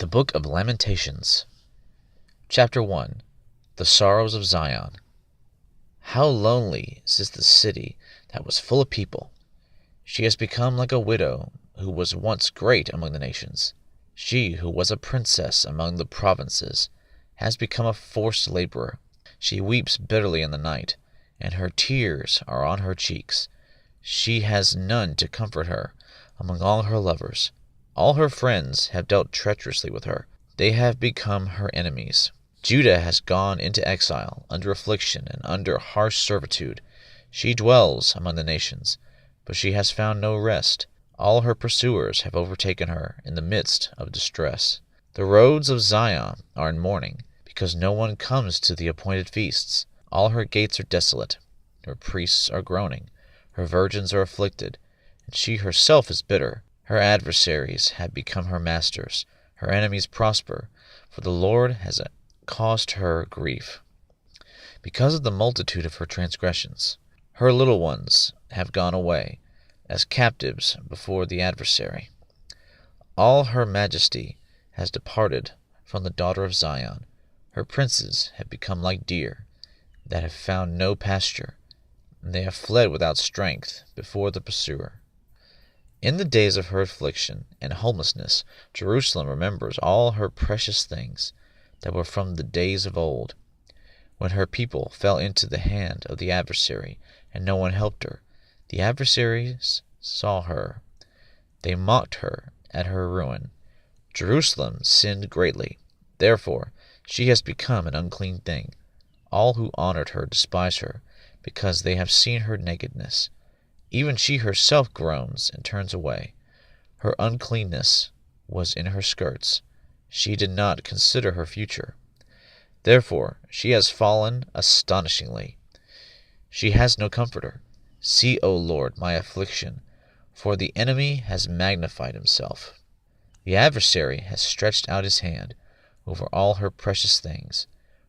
The Book of Lamentations, Chapter 1. The Sorrows of Zion. How lonely is the city that was full of people! She has become like a widow who was once great among the nations. She who was a princess among the provinces has become a forced laborer. She weeps bitterly in the night, and her tears are on her cheeks. She has none to comfort her among all her lovers. All her friends have dealt treacherously with her. They have become her enemies. Judah has gone into exile, under affliction and under harsh servitude. She dwells among the nations, but she has found no rest. All her pursuers have overtaken her in the midst of distress. The roads of Zion are in mourning, because no one comes to the appointed feasts. All her gates are desolate. Her priests are groaning. Her virgins are afflicted, and she herself is bitter. Her adversaries have become her masters. Her enemies prosper, for the Lord has caused her grief, because of the multitude of her transgressions. Her little ones have gone away, as captives before the adversary. All her majesty has departed from the daughter of Zion. Her princes have become like deer that have found no pasture, and they have fled without strength before the pursuer. In the days of her affliction and homelessness, Jerusalem remembers all her precious things that were from the days of old, when her people fell into the hand of the adversary, and no one helped her. The adversaries saw her. They mocked her at her ruin. Jerusalem sinned greatly. Therefore she has become an unclean thing. All who honored her despise her, because they have seen her nakedness. Even she herself groans and turns away. Her uncleanness was in her skirts. She did not consider her future. Therefore she has fallen astonishingly. She has no comforter. See, O Lord, my affliction, for the enemy has magnified himself. The adversary has stretched out his hand over all her precious things,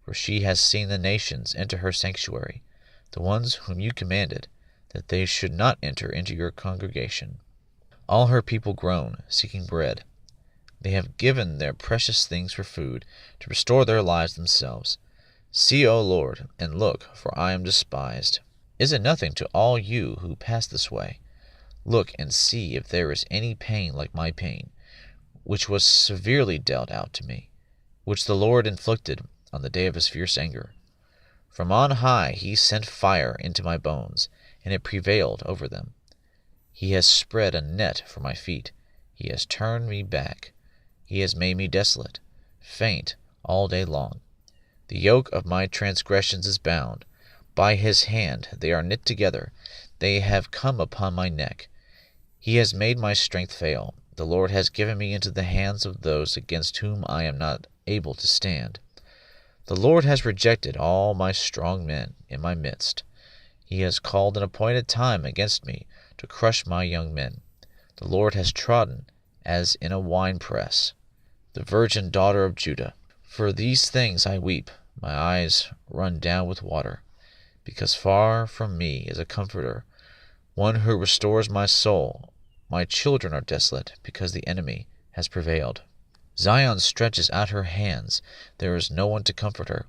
for she has seen the nations enter her sanctuary, the ones whom you commanded, that they should not enter into your congregation. All her people groan, seeking bread. They have given their precious things for food, to restore their lives themselves. See, O Lord, and look, for I am despised. Is it nothing to all you who pass this way? Look and see if there is any pain like my pain, which was severely dealt out to me, which the Lord inflicted on the day of his fierce anger. From on high he sent fire into my bones, and it prevailed over them. He has spread a net for my feet. He has turned me back. He has made me desolate, faint all day long. The yoke of my transgressions is bound. By his hand they are knit together. They have come upon my neck. He has made my strength fail. The Lord has given me into the hands of those against whom I am not able to stand. The Lord has rejected all my strong men in my midst. He has called an appointed time against me to crush my young men. The Lord has trodden as in a winepress the virgin daughter of Judah. For these things I weep, my eyes run down with water, because far from me is a comforter, one who restores my soul. My children are desolate, because the enemy has prevailed. Zion stretches out her hands, there is no one to comfort her.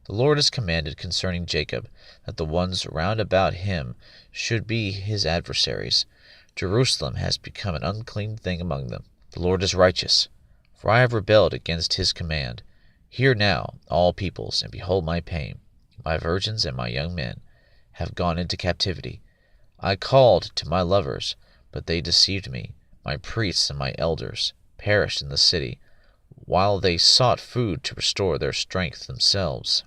The Lord has commanded concerning Jacob, that the ones round about him should be his adversaries. Jerusalem has become an unclean thing among them. The Lord is righteous, for I have rebelled against his command. Hear now, all peoples, and behold my pain. My virgins and my young men have gone into captivity. I called to my lovers, but they deceived me. My priests and my elders perished in the city, while they sought food to restore their strength themselves.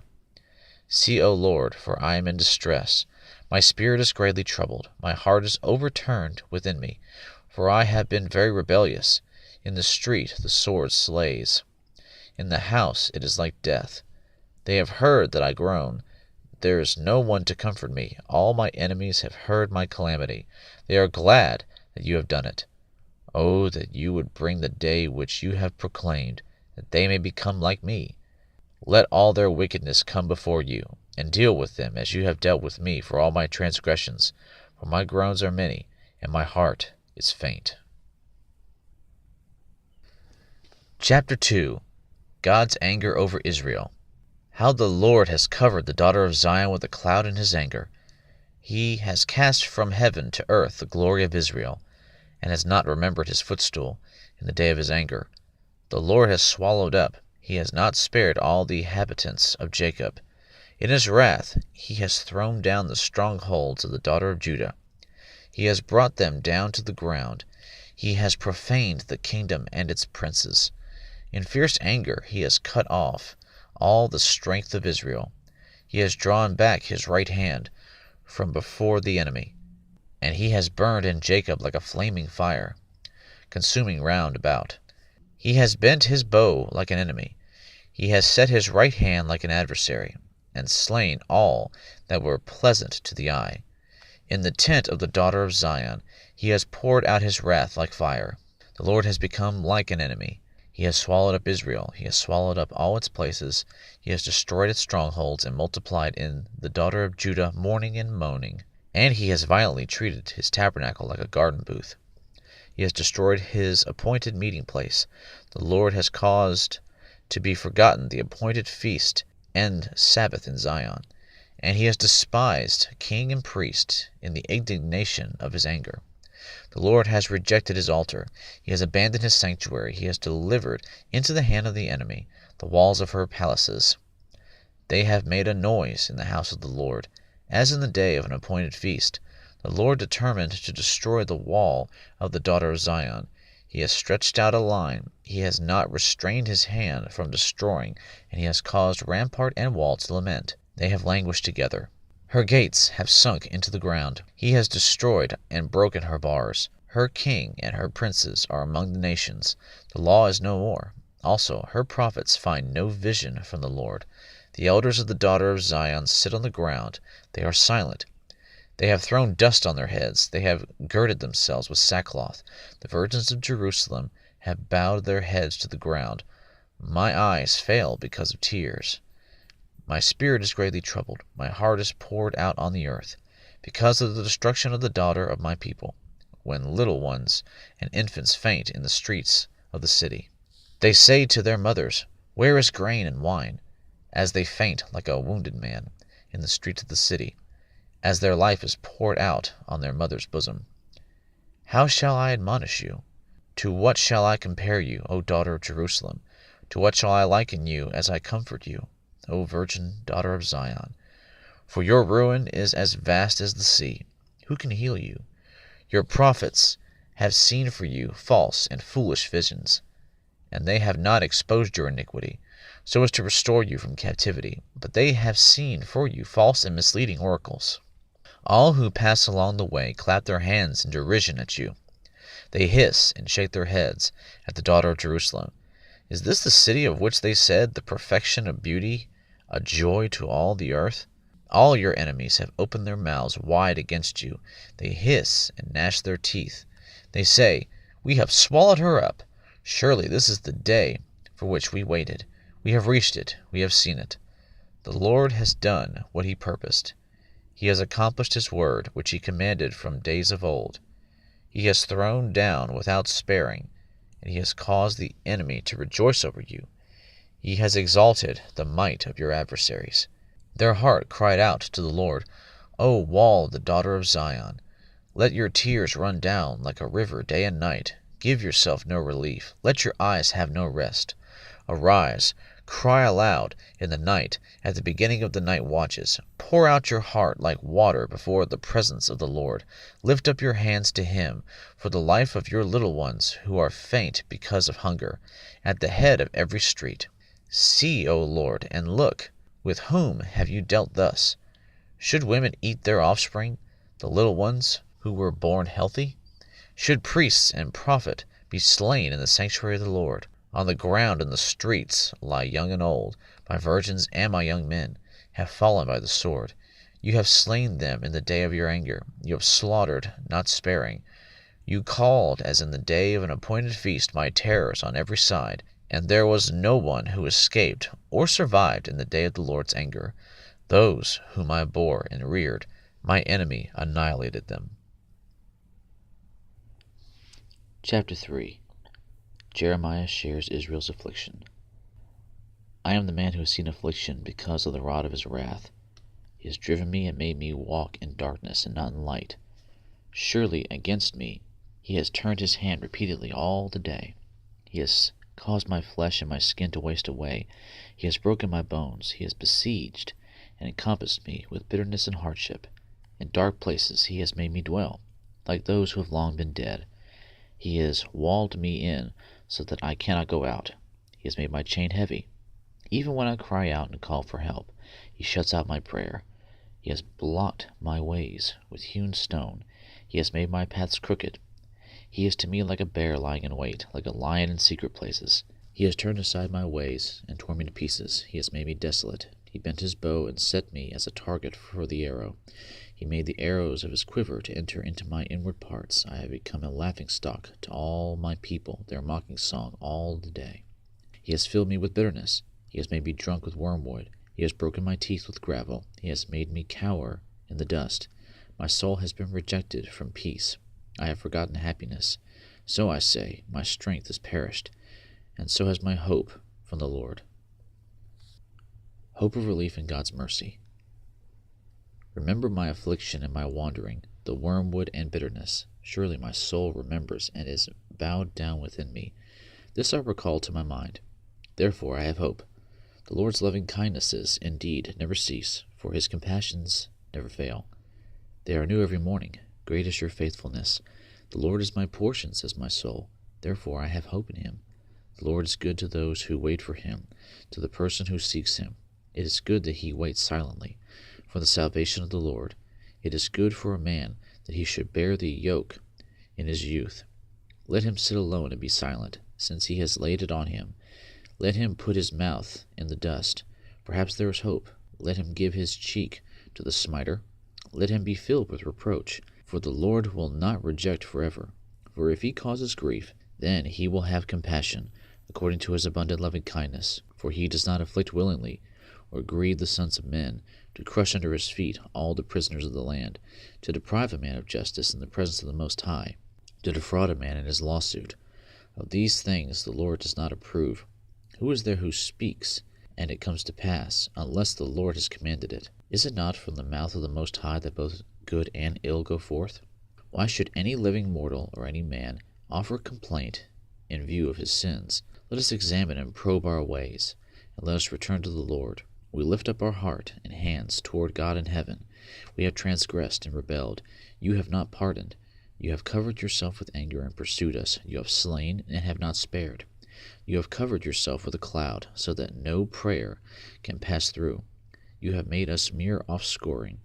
See, O Lord, for I am in distress. My spirit is greatly troubled. My heart is overturned within me, for I have been very rebellious. In the street the sword slays. In the house it is like death. They have heard that I groan. There is no one to comfort me. All my enemies have heard my calamity. They are glad that you have done it. Oh, that you would bring the day which you have proclaimed, that they may become like me. Let all their wickedness come before you, and deal with them as you have dealt with me for all my transgressions, for my groans are many, and my heart is faint. Chapter 2. God's Anger over Israel. How the Lord has covered the daughter of Zion with a cloud in his anger. He has cast from heaven to earth the glory of Israel, and has not remembered his footstool in the day of his anger. The Lord has swallowed up, he has not spared all the inhabitants of Jacob. In his wrath he has thrown down the strongholds of the daughter of Judah. He has brought them down to the ground. He has profaned the kingdom and its princes. In fierce anger he has cut off all the strength of Israel. He has drawn back his right hand from before the enemy, and he has burned in Jacob like a flaming fire, consuming round about. He has bent his bow like an enemy. He has set his right hand like an adversary, and slain all that were pleasant to the eye. In the tent of the daughter of Zion he has poured out his wrath like fire. The Lord has become like an enemy. He has swallowed up Israel. He has swallowed up all its places. He has destroyed its strongholds and multiplied in the daughter of Judah mourning and moaning. And he has violently treated his tabernacle like a garden booth. He has destroyed his appointed meeting place. The Lord has caused to be forgotten the appointed feast and Sabbath in Zion. And he has despised king and priest in the indignation of his anger. The Lord has rejected his altar. He has abandoned his sanctuary. He has delivered into the hand of the enemy the walls of her palaces. They have made a noise in the house of the Lord, as in the day of an appointed feast. The Lord determined to destroy the wall of the daughter of Zion. He has stretched out a line. He has not restrained his hand from destroying, and he has caused rampart and wall to lament. They have languished together. Her gates have sunk into the ground. He has destroyed and broken her bars. Her king and her princes are among the nations. The law is no more. Also her prophets find no vision from the Lord. The elders of the daughter of Zion sit on the ground. They are silent. They have thrown dust on their heads. They have girded themselves with sackcloth. The virgins of Jerusalem have bowed their heads to the ground. My eyes fail because of tears. My spirit is greatly troubled. My heart is poured out on the earth, because of the destruction of the daughter of my people, when little ones and infants faint in the streets of the city. They say to their mothers, Where is grain and wine? As they faint like a wounded man in the streets of the city, as their life is poured out on their mother's bosom. How shall I admonish you? To what shall I compare you, O daughter of Jerusalem? To what shall I liken you as I comfort you, O virgin daughter of Zion? For your ruin is as vast as the sea. Who can heal you? Your prophets have seen for you false and foolish visions, and they have not exposed your iniquity, so as to restore you from captivity, but they have seen for you false and misleading oracles. All who pass along the way clap their hands in derision at you. They hiss and shake their heads at the daughter of Jerusalem. Is this the city of which they said, the perfection of beauty, a joy to all the earth? All your enemies have opened their mouths wide against you. They hiss and gnash their teeth. They say, We have swallowed her up. Surely this is the day for which we waited. We have reached it. We have seen it. The Lord has done what he purposed. He has accomplished his word, which he commanded from days of old. He has thrown down without sparing, and he has caused the enemy to rejoice over you. He has exalted the might of your adversaries. Their heart cried out to the Lord, O wall of the daughter of Zion, let your tears run down like a river day and night. Give yourself no relief. Let your eyes have no rest. Arise, cry aloud in the night, at the beginning of the night watches. Pour out your heart like water before the presence of the Lord. Lift up your hands to him for the life of your little ones who are faint because of hunger, at the head of every street. See, O Lord, and look, with whom have you dealt thus? Should women eat their offspring, the little ones who were born healthy? Should priests and prophet be slain in the sanctuary of the Lord? On the ground in the streets lie young and old. My virgins and my young men have fallen by the sword. You have slain them in the day of your anger. You have slaughtered, not sparing. You called, as in the day of an appointed feast, my terrors on every side, and there was no one who escaped or survived in the day of the Lord's anger. Those whom I bore and reared, my enemy annihilated them. Chapter 3. Jeremiah shares Israel's affliction. I am the man who has seen affliction because of the rod of his wrath. He has driven me and made me walk in darkness and not in light. Surely against me he has turned his hand repeatedly all the day. He has caused my flesh and my skin to waste away. He has broken my bones. He has besieged and encompassed me with bitterness and hardship. In dark places he has made me dwell, like those who have long been dead. He has walled me in so that I cannot go out. He has made my chain heavy. Even when I cry out and call for help, he shuts out my prayer. He has blocked my ways with hewn stone. He has made my paths crooked. He is to me like a bear lying in wait, like a lion in secret places. He has turned aside my ways and torn me to pieces. He has made me desolate. He bent his bow and set me as a target for the arrow. He made the arrows of his quiver to enter into my inward parts. I have become a laughingstock to all my people, their mocking song all the day. He has filled me with bitterness. He has made me drunk with wormwood. He has broken my teeth with gravel. He has made me cower in the dust. My soul has been rejected from peace. I have forgotten happiness. So I say, my strength is perished, and so has my hope from the Lord. Hope of relief in God's mercy. Remember my affliction and my wandering, the wormwood and bitterness. Surely my soul remembers and is bowed down within me. This I recall to my mind. Therefore I have hope. The Lord's loving kindnesses, indeed, never cease, for his compassions never fail. They are new every morning. Great is your faithfulness. The Lord is my portion, says my soul. Therefore I have hope in him. The Lord is good to those who wait for him, to the person who seeks him. It is good that he waits silently for the salvation of the Lord. It is good for a man that he should bear the yoke in his youth. Let him sit alone and be silent, since he has laid it on him. Let him put his mouth in the dust. Perhaps there is hope. Let him give his cheek to the smiter. Let him be filled with reproach, for the Lord will not reject forever. For if he causes grief, then he will have compassion, according to his abundant loving kindness. For he does not afflict willingly, or grieve the sons of men, to crush under his feet all the prisoners of the land, to deprive a man of justice in the presence of the Most High, to defraud a man in his lawsuit. Of these things the Lord does not approve. Who is there who speaks, and it comes to pass, unless the Lord has commanded it? Is it not from the mouth of the Most High that both good and ill go forth? Why should any living mortal or any man offer complaint in view of his sins? Let us examine and probe our ways, and let us return to the Lord. We lift up our heart and hands toward God in heaven. We have transgressed and rebelled. You have not pardoned. You have covered yourself with anger and pursued us. You have slain and have not spared. You have covered yourself with a cloud, so that no prayer can pass through. You have made us mere offscouring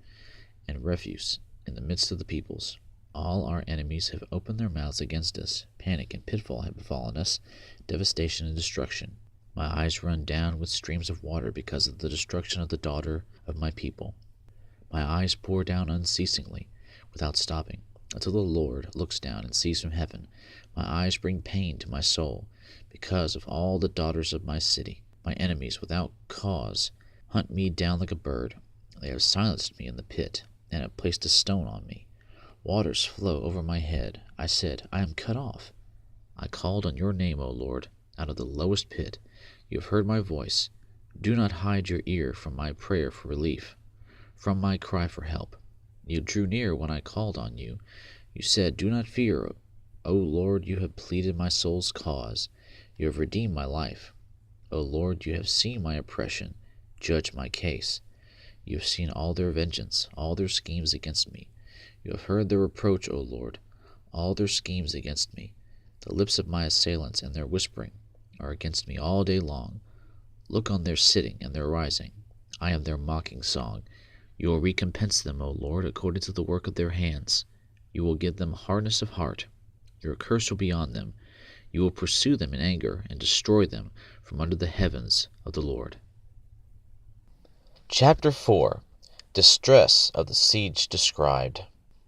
and refuse in the midst of the peoples. All our enemies have opened their mouths against us. Panic and pitfall have befallen us, devastation and destruction. My eyes run down with streams of water because of the destruction of the daughter of my people. My eyes pour down unceasingly, without stopping, until the Lord looks down and sees from heaven. My eyes bring pain to my soul, because of all the daughters of my city. My enemies, without cause, hunt me down like a bird. They have silenced me in the pit, and have placed a stone on me. Waters flow over my head. I said, I am cut off. I called on your name, O Lord, out of the lowest pit. You have heard my voice. Do not hide your ear from my prayer for relief, from my cry for help. You drew near when I called on you. You said, do not fear, O Lord, you have pleaded my soul's cause. You have redeemed my life. O Lord, you have seen my oppression. Judge my case. You have seen all their vengeance, all their schemes against me. You have heard their reproach, O Lord, all their schemes against me. The lips of my assailants and their whispering are against me all day long. Look on their sitting and their rising. I am their mocking song. You will recompense them, O Lord, according to the work of their hands. You will give them hardness of heart. Your curse will be on them. You will pursue them in anger and destroy them from under the heavens of the Lord. Chapter 4. Distress of the siege described.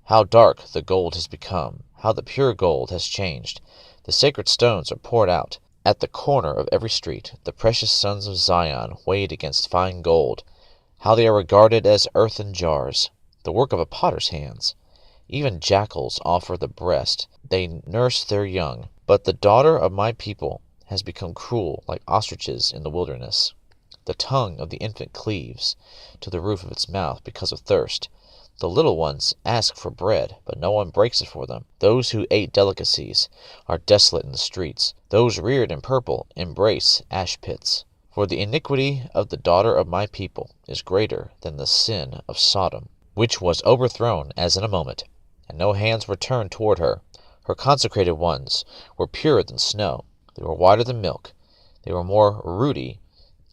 How dark the gold has become, how the pure gold has changed. The sacred stones are poured out. At the corner of every street, the precious sons of Zion weighed against fine gold. How they are regarded as earthen jars, the work of a potter's hands. Even jackals offer the breast. They nurse their young. But the daughter of my people has become cruel like ostriches in the wilderness. The tongue of the infant cleaves to the roof of its mouth because of thirst. The little ones ask for bread, but no one breaks it for them. Those who ate delicacies are desolate in the streets. Those reared in purple embrace ash pits. For the iniquity of the daughter of my people is greater than the sin of Sodom, which was overthrown as in a moment, and no hands were turned toward her. Her consecrated ones were purer than snow. They were whiter than milk. They were more ruddy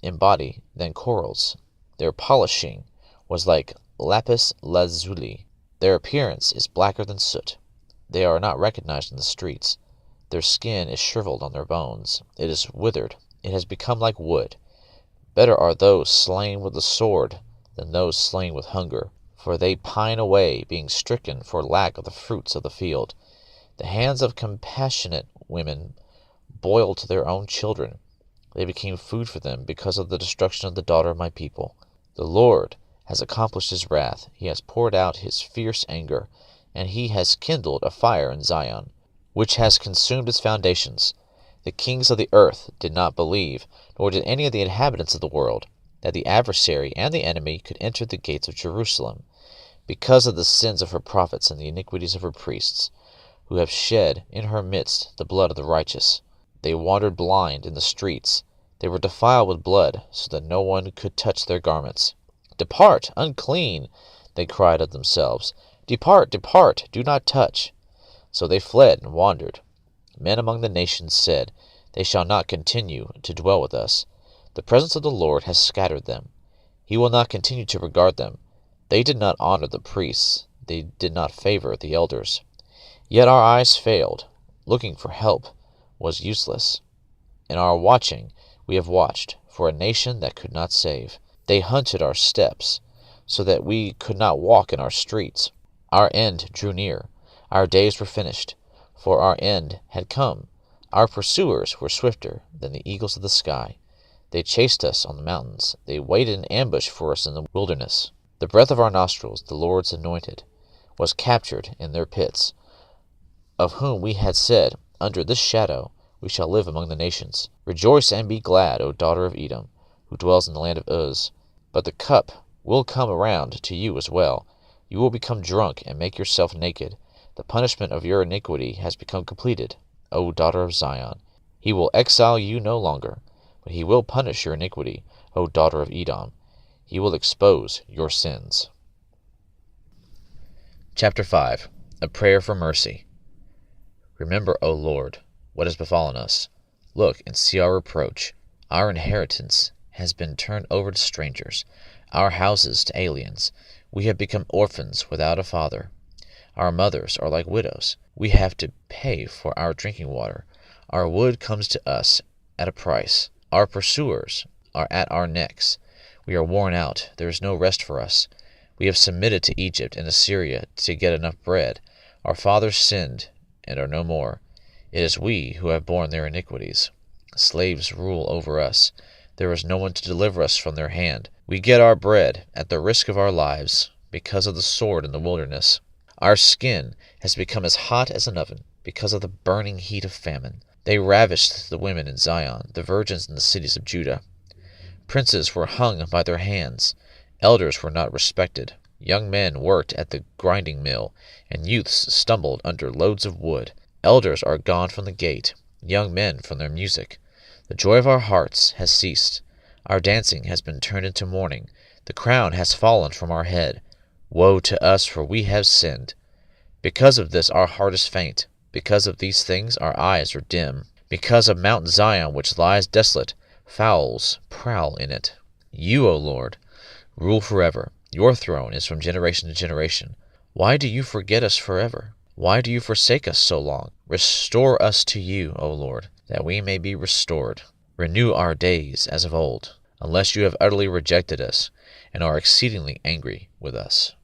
in body than corals. Their polishing was like lapis lazuli. Their appearance is blacker than soot. They are not recognized in the streets. Their skin is shriveled on their bones. It is withered. It has become like wood. Better are those slain with the sword than those slain with hunger, for they pine away, being stricken for lack of the fruits of the field. The hands of compassionate women boiled their own children. They became food for them because of the destruction of the daughter of my people. The Lord has accomplished his wrath. He has poured out his fierce anger, and he has kindled a fire in Zion, which has consumed its foundations. The kings of the earth did not believe, nor did any of the inhabitants of the world, that the adversary and the enemy could enter the gates of Jerusalem, because of the sins of her prophets and the iniquities of her priests, who have shed in her midst the blood of the righteous. They wandered blind in the streets. They were defiled with blood, so that no one could touch their garments. Depart, unclean, they cried of themselves. Depart, depart, do not touch. So they fled and wandered. Men among the nations said, They shall not continue to dwell with us. The presence of the Lord has scattered them. He will not continue to regard them. They did not honor the priests. They did not favor the elders. Yet our eyes failed. Looking for help was useless. In our watching we have watched for a nation that could not save. They hunted our steps, so that we could not walk in our streets. Our end drew near. Our days were finished, for our end had come. Our pursuers were swifter than the eagles of the sky. They chased us on the mountains. They waited in ambush for us in the wilderness. The breath of our nostrils, the Lord's anointed, was captured in their pits, of whom we had said, Under this shadow we shall live among the nations. Rejoice and be glad, O daughter of Edom, who dwells in the land of Uz. But the cup will come around to you as well. You will become drunk and make yourself naked. The punishment of your iniquity has become completed, O daughter of Zion. He will exile you no longer, but he will punish your iniquity, O daughter of Edom. He will expose your sins. Chapter 5. A Prayer for Mercy. Remember, O Lord, what has befallen us. Look and see our reproach. Our inheritance has been turned over to strangers, our houses to aliens. We have become orphans without a father. Our mothers are like widows. We have to pay for our drinking water. Our wood comes to us at a price. Our pursuers are at our necks. We are worn out. There is no rest for us. We have submitted to Egypt and Assyria to get enough bread. Our fathers sinned and are no more. It is we who have borne their iniquities. Slaves rule over us. There is no one to deliver us from their hand. We get our bread at the risk of our lives because of the sword in the wilderness. Our skin has become as hot as an oven because of the burning heat of famine. They ravished the women in Zion, the virgins in the cities of Judah. Princes were hung by their hands. Elders were not respected. Young men worked at the grinding mill, and youths stumbled under loads of wood. Elders are gone from the gate, young men from their music. The joy of our hearts has ceased. Our dancing has been turned into mourning. The crown has fallen from our head. Woe to us, for we have sinned. Because of this our heart is faint. Because of these things our eyes are dim. Because of Mount Zion, which lies desolate, fowls prowl in it. You, O Lord, rule forever. Your throne is from generation to generation. Why do you forget us forever? Why do you forsake us so long? Restore us to you, O Lord, that we may be restored. Renew our days as of old, unless you have utterly rejected us and are exceedingly angry with us.